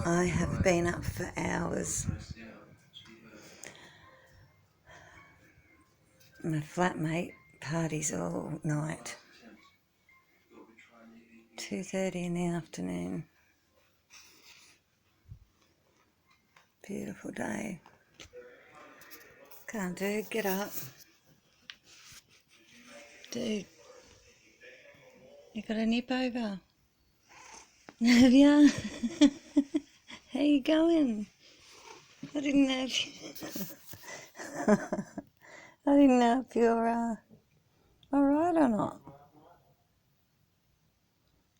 I have been up for hours. My flatmate parties all night. 2:30 in the afternoon. Beautiful day. Come on, dude, get up. Dude, you got a nip over? Have ya? How you going? I didn't know if I didn't know if you're alright or not.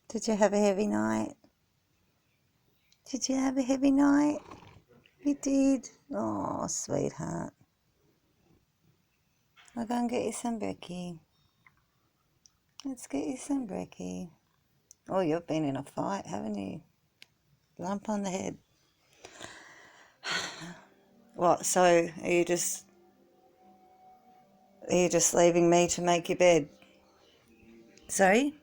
Did you have a heavy night? Did you have a heavy night? You did? Oh, sweetheart. I'll go and get you some brekkie. Let's get you some brekkie. Oh, you've been in a fight, haven't you? Lump on the head. What, so are you just leaving me to make your bed? Sorry?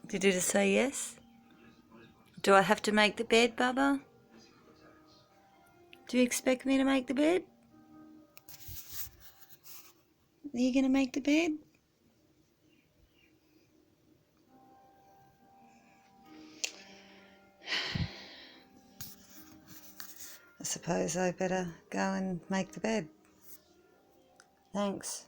Did you just say yes? Do I have to make the bed, Bubba? Do you expect me to make the bed? Are you going to make the bed? I suppose I better go and make the bed. Thanks.